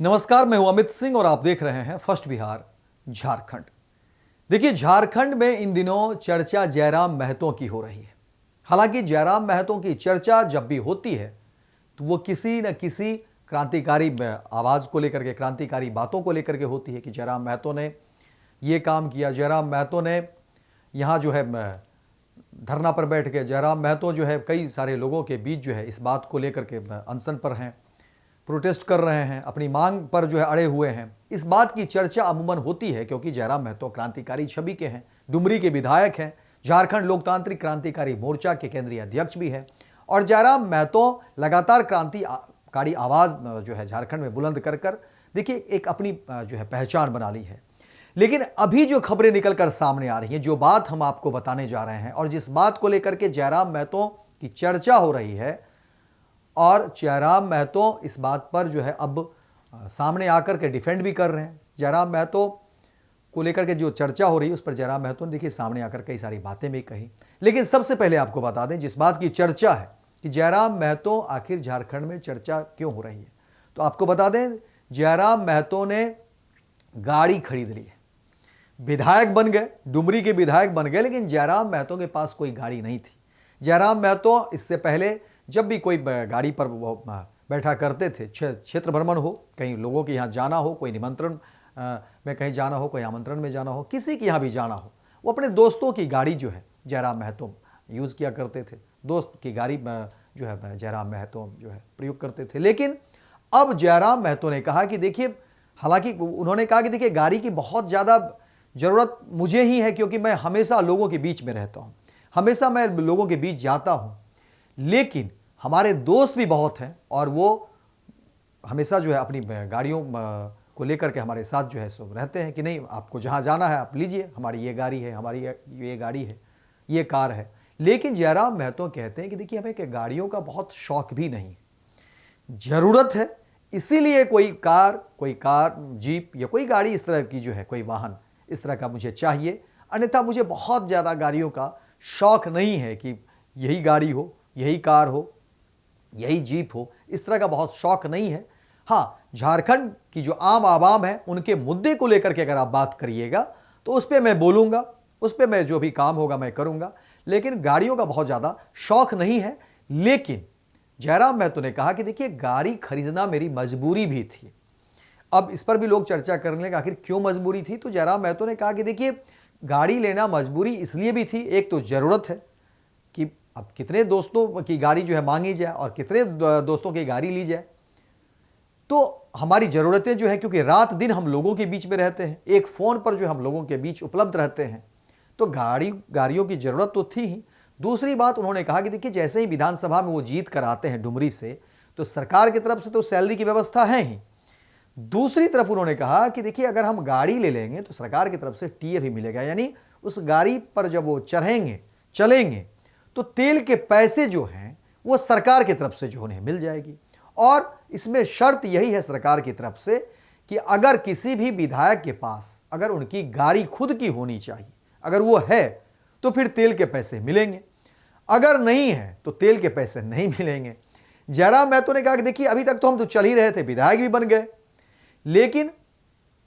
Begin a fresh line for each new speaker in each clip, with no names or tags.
नमस्कार, मैं हूं अमित सिंह और आप देख रहे हैं फर्स्ट बिहार झारखंड। देखिए, झारखंड में इन दिनों चर्चा जयराम महतो की हो रही है। हालांकि जयराम महतो की चर्चा जब भी होती है तो वो किसी न किसी क्रांतिकारी आवाज को लेकर के, क्रांतिकारी बातों को लेकर के होती है कि जयराम महतो ने ये काम किया, जयराम महतो ने यहाँ जो है धरना पर बैठ के, जयराम महतो जो है कई सारे लोगों के बीच जो है इस बात को लेकर के अनशन पर हैं, प्रोटेस्ट कर रहे हैं, अपनी मांग पर जो है अड़े हुए हैं। इस बात की चर्चा अमूमन होती है क्योंकि जयराम महतो क्रांतिकारी छवि के हैं, डुमरी के विधायक हैं, झारखंड लोकतांत्रिक क्रांतिकारी मोर्चा के केंद्रीय अध्यक्ष भी हैं और जयराम महतो लगातार क्रांतिकारी आवाज जो है झारखंड में बुलंद कर कर देखिए एक अपनी जो है पहचान बना ली है। लेकिन अभी जो खबरें निकलकर सामने आ रही हैं, जो बात हम आपको बताने जा रहे हैं और जिस बात को लेकर के जयराम महतो की चर्चा हो रही है और जयराम महतो इस बात पर जो है अब सामने आकर के डिफेंड भी कर रहे हैं। जयराम महतो को लेकर के जो चर्चा हो रही है उस पर जयराम महतो ने देखिए सामने आकर कई सारी बातें भी कही। लेकिन सबसे पहले आपको बता दें, जिस बात की चर्चा है कि जयराम महतो आखिर झारखंड में चर्चा क्यों हो रही है, तो आपको बता दें जयराम महतो ने गाड़ी खरीद ली है, विधायक बन गए, डुमरी के विधायक बन गए, लेकिन जयराम महतो के पास कोई गाड़ी नहीं थी। जयराम महतो इससे पहले जब भी कोई गाड़ी पर वो बैठा करते थे, क्षेत्र भ्रमण हो, कहीं लोगों के यहाँ जाना हो, कोई निमंत्रण में कहीं जाना हो, कोई आमंत्रण में जाना हो, किसी के यहाँ भी जाना हो, वो अपने दोस्तों की गाड़ी जो है जयराम महतो यूज़ किया करते थे। दोस्त की गाड़ी जो है जयराम महतो जो है प्रयोग करते थे। लेकिन अब जयराम महतो ने कहा कि देखिए, हालांकि उन्होंने कहा कि देखिए गाड़ी की बहुत ज़्यादा ज़रूरत मुझे ही है क्योंकि मैं हमेशा लोगों के बीच में रहता हूँ, हमेशा मैं लोगों के बीच जाता हूँ, लेकिन हमारे दोस्त भी बहुत हैं और वो हमेशा जो है अपनी गाड़ियों को लेकर के हमारे साथ जो है सो रहते हैं कि नहीं, आपको जहाँ जाना है आप लीजिए, हमारी ये गाड़ी है, हमारी ये गाड़ी है, ये कार है। लेकिन जयराम महतो कहते हैं कि देखिए हमें कि गाड़ियों का बहुत शौक भी नहीं है, ज़रूरत है, इसीलिए कोई कार जीप या कोई गाड़ी इस तरह की जो है, कोई वाहन इस तरह का मुझे चाहिए, अन्यथा मुझे बहुत ज़्यादा गाड़ियों का शौक नहीं है कि यही गाड़ी हो, यही कार हो, यही जीप हो, इस तरह का बहुत शौक नहीं है। हाँ, झारखंड की जो आम आवाम है उनके मुद्दे को लेकर के अगर आप बात करिएगा तो उस पर मैं बोलूँगा, उस पर मैं जो भी काम होगा मैं करूँगा, लेकिन गाड़ियों का बहुत ज़्यादा शौक नहीं है। लेकिन जयराम महतो ने कहा कि देखिए गाड़ी खरीदना मेरी मजबूरी भी थी। अब इस पर भी लोग चर्चा करने लगे आखिर क्यों मजबूरी थी, तो जयराम महतो ने कहा कि देखिए गाड़ी लेना मजबूरी इसलिए भी थी, एक तो ज़रूरत है कि अब कितने दोस्तों की गाड़ी जो है मांगी जाए और कितने दोस्तों की गाड़ी ली जाए, तो हमारी ज़रूरतें जो है, क्योंकि रात दिन हम लोगों के बीच में रहते हैं, एक फ़ोन पर जो हम लोगों के बीच उपलब्ध रहते हैं, तो गाड़ियों की ज़रूरत तो थी ही। दूसरी बात उन्होंने कहा कि देखिए जैसे ही विधानसभा में वो जीत कर आते हैं डुमरी से, तो सरकार की तरफ से तो सैलरी की व्यवस्था है ही, दूसरी तरफ उन्होंने कहा कि देखिए अगर हम गाड़ी ले लेंगे तो सरकार की तरफ से टीए भी मिलेगा, यानी उस गाड़ी पर जब वो चलेंगे तो तेल के पैसे जो हैं वो सरकार की तरफ से जो उन्हें मिल जाएगी। और इसमें शर्त यही है सरकार की तरफ से कि अगर किसी भी विधायक के पास अगर उनकी गाड़ी खुद की होनी चाहिए, अगर वो है तो फिर तेल के पैसे मिलेंगे, अगर नहीं है तो तेल के पैसे नहीं मिलेंगे। जयराम महतो ने कहा कि देखिए अभी तक तो हम तो चल ही रहे थे, विधायक भी बन गए, लेकिन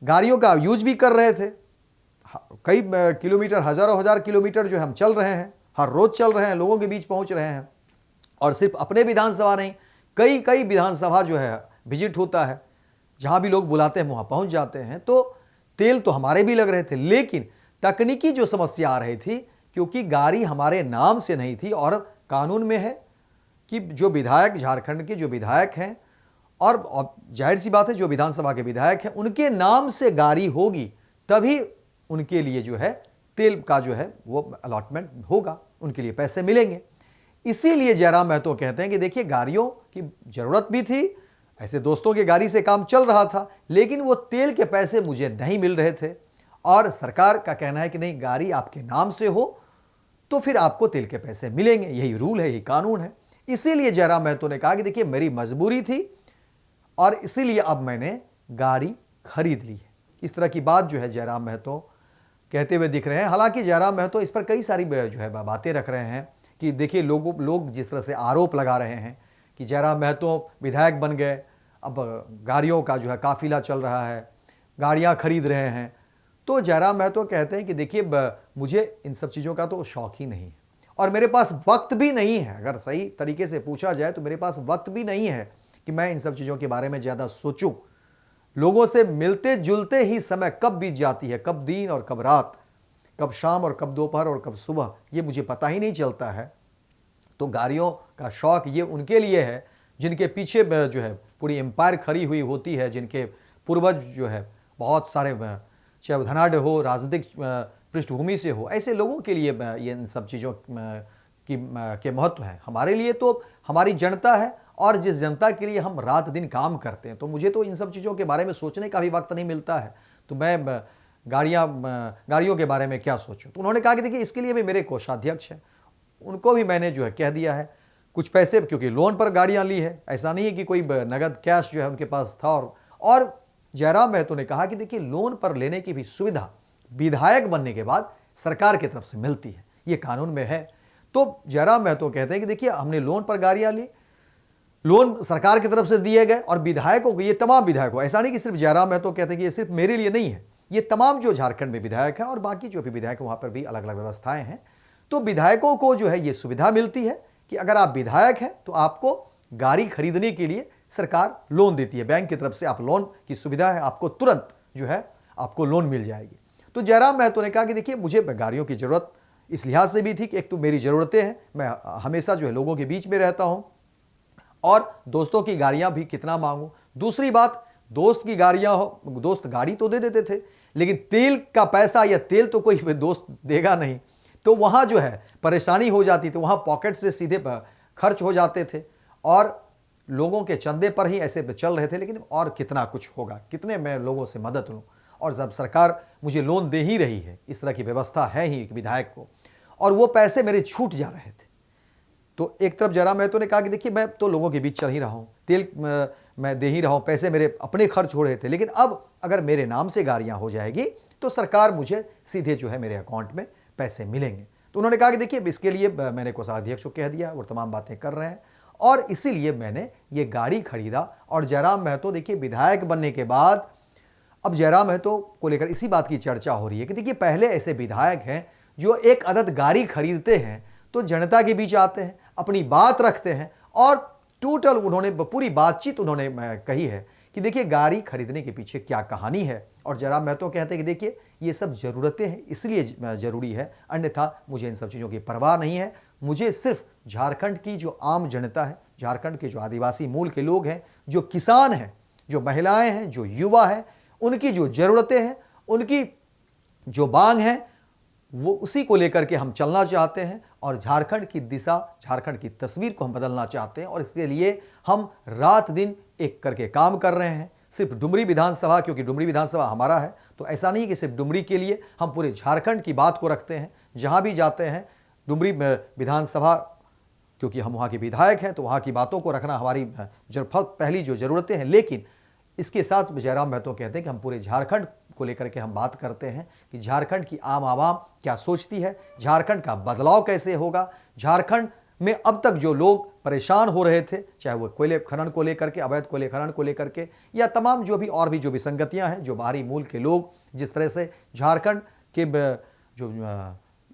गाड़ियों का यूज भी कर रहे थे, कई किलोमीटर, हजारों हजार किलोमीटर जो हम चल रहे हैं, हर रोज चल रहे हैं, लोगों के बीच पहुंच रहे हैं, और सिर्फ अपने विधानसभा नहीं, कई विधानसभा जो है विजिट होता है, जहां भी लोग बुलाते हैं वहां पहुंच जाते हैं, तो तेल तो हमारे भी लग रहे थे। लेकिन तकनीकी जो समस्या आ रही थी, क्योंकि गाड़ी हमारे नाम से नहीं थी और कानून में है कि जो विधायक, झारखंड के जो विधायक हैं और जाहिर सी बात है जो विधानसभा के विधायक हैं उनके नाम से गाड़ी होगी तभी उनके लिए जो है तेल का जो है वो अलॉटमेंट होगा, उनके लिए पैसे मिलेंगे। इसीलिए जयराम महतो कहते हैं कि देखिए गाड़ियों की ज़रूरत भी थी, ऐसे दोस्तों की गाड़ी से काम चल रहा था, लेकिन वो तेल के पैसे मुझे नहीं मिल रहे थे और सरकार का कहना है कि नहीं, गाड़ी आपके नाम से हो तो फिर आपको तेल के पैसे मिलेंगे, यही रूल है, यही कानून है। इसीलिए जयराम महतो ने कहा कि देखिए मेरी मजबूरी थी और इसीलिए अब मैंने गाड़ी खरीद ली है। इस तरह की बात जो है जयराम महतो कहते हुए दिख रहे हैं। हालांकि जयराम महतो इस पर कई सारी जो है बातें रख रहे हैं कि देखिए लोग जिस तरह से आरोप लगा रहे हैं कि जयराम महतो विधायक बन गए, अब गाड़ियों का जो है काफिला चल रहा है, गाड़ियां खरीद रहे हैं। तो जयराम महतो कहते हैं कि देखिए मुझे इन सब चीज़ों का तो शौक ही नहीं है और मेरे पास वक्त भी नहीं है। अगर सही तरीके से पूछा जाए तो मेरे पास वक्त भी नहीं है कि मैं इन सब चीज़ों के बारे में ज़्यादा सोचूं। लोगों से मिलते जुलते ही समय कब बीत जाती है, कब दिन और कब रात, कब शाम और कब दोपहर और कब सुबह, ये मुझे पता ही नहीं चलता है। तो गाड़ियों का शौक ये उनके लिए है जिनके पीछे जो है पूरी एम्पायर खड़ी हुई होती है, जिनके पूर्वज जो है बहुत सारे, चाहे धनाढ़ हो, राजनीतिक पृष्ठभूमि से हो, ऐसे लोगों के लिए ये इन सब चीज़ों के महत्व है। हमारे लिए तो हमारी जनता है और जिस जनता के लिए हम रात दिन काम करते हैं, तो मुझे तो इन सब चीज़ों के बारे में सोचने का भी वक्त नहीं मिलता है। तो मैं गाड़ियों के बारे में क्या सोचूं। तो उन्होंने कहा कि देखिए इसके लिए भी मेरे कोषाध्यक्ष हैं, उनको भी मैंने जो है कह दिया है कुछ पैसे, क्योंकि लोन पर गाड़ियां ली है, ऐसा नहीं है कि कोई नगद कैश जो है उनके पास था। और जयराम महतो ने कहा कि देखिए लोन पर लेने की भी सुविधा विधायक बनने के बाद सरकार की तरफ से मिलती है, ये कानून में है। तो जयराम महतो कहते हैं कि देखिए हमने लोन पर गाड़ियां ली, लोन सरकार की तरफ से दिए गए, और विधायकों को, ये तमाम विधायकों, ऐसा नहीं कि सिर्फ जयराम महतो कहते हैं कि ये सिर्फ मेरे लिए नहीं है, ये तमाम जो झारखंड में विधायक हैं और बाकी जो भी विधायक वहां पर भी अलग अलग व्यवस्थाएं हैं, तो विधायकों को जो है ये सुविधा मिलती है कि अगर आप विधायक हैं तो आपको गाड़ी खरीदने के लिए सरकार लोन देती है, बैंक की तरफ से आप लोन की सुविधा है, आपको तुरंत जो है आपको लोन मिल जाएगी। तो जयराम महतो ने कहा कि देखिए मुझे गाड़ियों की ज़रूरत इस लिहाज से भी थी कि एक तो मेरी ज़रूरतें हैं, मैं हमेशा जो है लोगों के बीच में रहता हूं, और दोस्तों की गाड़ियां भी कितना मांगूं। दूसरी बात, दोस्त की गाड़ियां हो, दोस्त गाड़ी तो दे देते थे, लेकिन तेल का पैसा या तेल तो कोई दोस्त देगा नहीं, तो वहाँ जो है परेशानी हो जाती थी, वहाँ पॉकेट से सीधे खर्च हो जाते थे और लोगों के चंदे पर ही ऐसे चल रहे थे। लेकिन और कितना कुछ होगा, कितने मैं लोगों से मदद लूँ, और जब सरकार मुझे लोन दे ही रही है, इस तरह की व्यवस्था है ही एक विधायक को, और वो पैसे मेरे छूट जा रहे थे। तो एक तरफ जयराम महतो ने कहा कि देखिए मैं तो लोगों के बीच चल ही रहा हूँ, तेल मैं दे ही रहा हूँ, पैसे मेरे अपने खर्च हो रहे थे, लेकिन अब अगर मेरे नाम से गाड़ियाँ हो जाएगी तो सरकार मुझे सीधे जो है मेरे अकाउंट में पैसे मिलेंगे। तो उन्होंने कहा कि देखिए इसके लिए मैंने कोषाध्यक्ष को कह दिया, वो तमाम बातें कर रहे हैं, और इसीलिए मैंने ये गाड़ी खरीदा। और जयराम महतो देखिए विधायक बनने के बाद अब जयराम महतो को लेकर इसी बात की चर्चा हो रही है कि देखिए पहले ऐसे विधायक हैं जो एक अदद गाड़ी खरीदते हैं तो जनता के बीच आते हैं, अपनी बात रखते हैं, और टोटल उन्होंने पूरी बातचीत उन्होंने कही है कि देखिए गाड़ी खरीदने के पीछे क्या कहानी है। और जयराम महतो कहते हैं कि देखिए ये सब ज़रूरतें हैं इसलिए ज़रूरी है, अन्यथा मुझे इन सब चीज़ों की परवाह नहीं है। मुझे सिर्फ झारखंड की जो आम जनता है, झारखंड के जो आदिवासी मूल के लोग हैं, जो किसान हैं, जो महिलाएं हैं, जो युवा हैं, उनकी जो ज़रूरतें हैं, उनकी जो मांग है, वो उसी को लेकर के हम चलना चाहते हैं, और झारखंड की दिशा, झारखंड की तस्वीर को हम बदलना चाहते हैं, और इसके लिए हम रात दिन एक करके काम कर रहे हैं। सिर्फ डुमरी विधानसभा, क्योंकि डुमरी विधानसभा हमारा है, तो ऐसा नहीं कि सिर्फ डुमरी के लिए, हम पूरे झारखंड की बात को रखते हैं। जहाँ भी जाते हैं डुमरी विधानसभा, क्योंकि हम वहाँ के विधायक हैं, तो वहाँ की बातों को रखना हमारी पहली जो ज़रूरतें हैं। लेकिन इसके साथ जयराम महतो कहते हैं कि हम पूरे झारखंड को लेकर के हम बात करते हैं कि झारखंड की आम आवाम क्या सोचती है, झारखंड का बदलाव कैसे होगा। झारखंड में अब तक जो लोग परेशान हो रहे थे, चाहे वो कोयले खनन को लेकर के, अवैध कोयले खनन को लेकर के, या तमाम जो भी और भी जो विसंगतियां हैं, जो बाहरी मूल के लोग जिस तरह से झारखंड के जो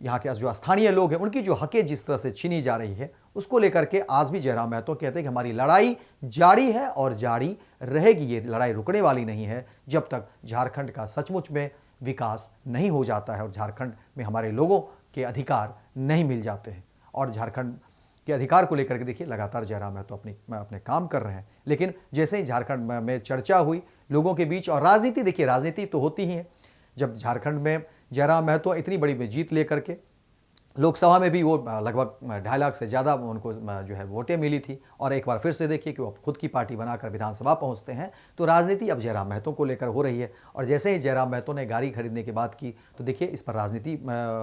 यहाँ के जो स्थानीय लोग हैं उनकी जो हकें जिस तरह से छीनी जा रही है, उसको लेकर के आज भी जयराम महतो कहते हैं कि हमारी लड़ाई जारी है और जारी रहेगी। ये लड़ाई रुकने वाली नहीं है जब तक झारखंड का सचमुच में विकास नहीं हो जाता है और झारखंड में हमारे लोगों के अधिकार नहीं मिल जाते हैं। और झारखंड के अधिकार को लेकर के देखिए लगातार जयराम महतो अपने काम कर रहे हैं। लेकिन जैसे ही झारखंड में चर्चा हुई लोगों के बीच, और राजनीति, देखिए राजनीति तो होती ही है, जब झारखंड में जयराम महतो इतनी बड़ी जीत लेकर के लोकसभा में भी वो लगभग 2.5 लाख से ज़्यादा उनको जो है वोटें मिली थी, और एक बार फिर से देखिए कि वो खुद की पार्टी बनाकर विधानसभा पहुंचते हैं, तो राजनीति अब जयराम महतो को लेकर हो रही है। और जैसे ही जयराम महतो ने गाड़ी खरीदने की बात की तो देखिए इस पर राजनीति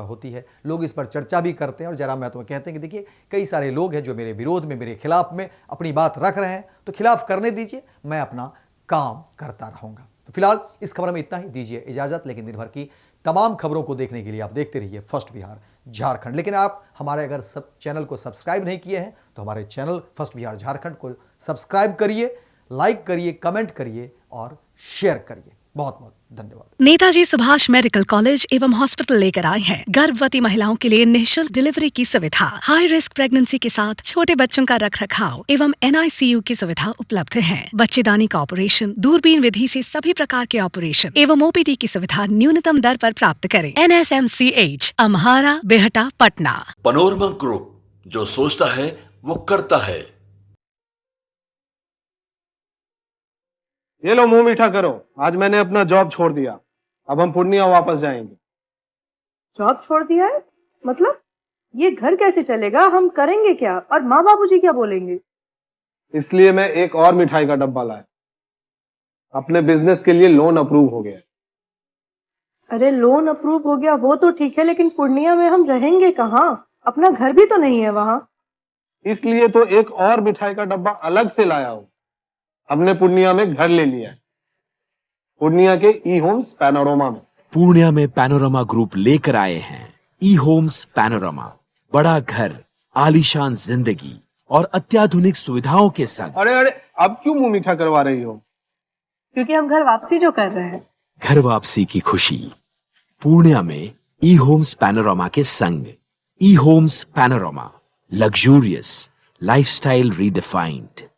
होती है, लोग इस पर चर्चा भी करते हैं। और जयराम महतो कहते हैं कि देखिए कई सारे लोग हैं जो मेरे विरोध में, मेरे खिलाफ में अपनी बात रख रहे हैं, तो खिलाफ करने दीजिए, मैं अपना काम करता रहूँगा। तो फिलहाल इस खबर में इतना ही, दीजिए इजाज़त। लेकिन दिन भर की तमाम खबरों को देखने के लिए आप देखते रहिए फर्स्ट बिहार झारखंड। लेकिन आप हमारे अगर चैनल को सब्सक्राइब नहीं किए हैं तो हमारे चैनल फर्स्ट बिहार झारखंड को सब्सक्राइब करिए, लाइक करिए, कमेंट करिए और शेयर करिए। बहुत बहुत धन्यवाद।
नेताजी सुभाष मेडिकल कॉलेज एवं हॉस्पिटल लेकर आए हैं गर्भवती महिलाओं के लिए निःशुल्क डिलीवरी की सुविधा। हाई रिस्क प्रेगनेंसी के साथ छोटे बच्चों का रखरखाव एवं NICU की सुविधा उपलब्ध है। बच्चेदानी का ऑपरेशन, दूरबीन विधि से सभी प्रकार के ऑपरेशन एवं OPD की सुविधा न्यूनतम दर पर प्राप्त करें। NSMCH, अम्हारा, बेहटा, पटना।
पैनोरमा ग्रुप, जो सोचता है वो करता है।
ये लो मुंह मीठा करो, आज मैंने अपना जॉब छोड़ दिया। अब हम पूर्णिया वापस जाएंगे।
जॉब छोड़ दिया है? मतलब ये घर कैसे चलेगा? हम करेंगे क्या? और माँ बाबूजी क्या बोलेंगे?
इसलिए मैं एक और मिठाई का डब्बा लाया। अपने बिजनेस के लिए लोन अप्रूव हो गया।
अरे लोन अप्रूव हो गया वो तो ठीक है, लेकिन पूर्णिया में हम रहेंगे कहाँ? अपना घर भी तो नहीं है वहाँ।
इसलिए तो एक और मिठाई का डब्बा अलग से लाया हूँ। हमने पूर्णिया में घर ले लिया है, पूर्णिया के ई-होम्स पैनोरमा में।
पूर्णिया में पैनोरमा ग्रुप लेकर आए हैं ई-होम्स पैनोरमा। बड़ा घर, आलीशान जिंदगी और अत्याधुनिक सुविधाओं के संग।
अरे अरे, अब क्यों मुंह मीठा करवा रही हो?
क्योंकि हम घर वापसी जो कर रहे हैं।
घर वापसी की खुशी पूर्णिया में ई-होम्स पैनोरमा के संग। ई-होम्स पैनोरमा, लग्जूरियस लाइफस्टाइल रीडिफाइंड।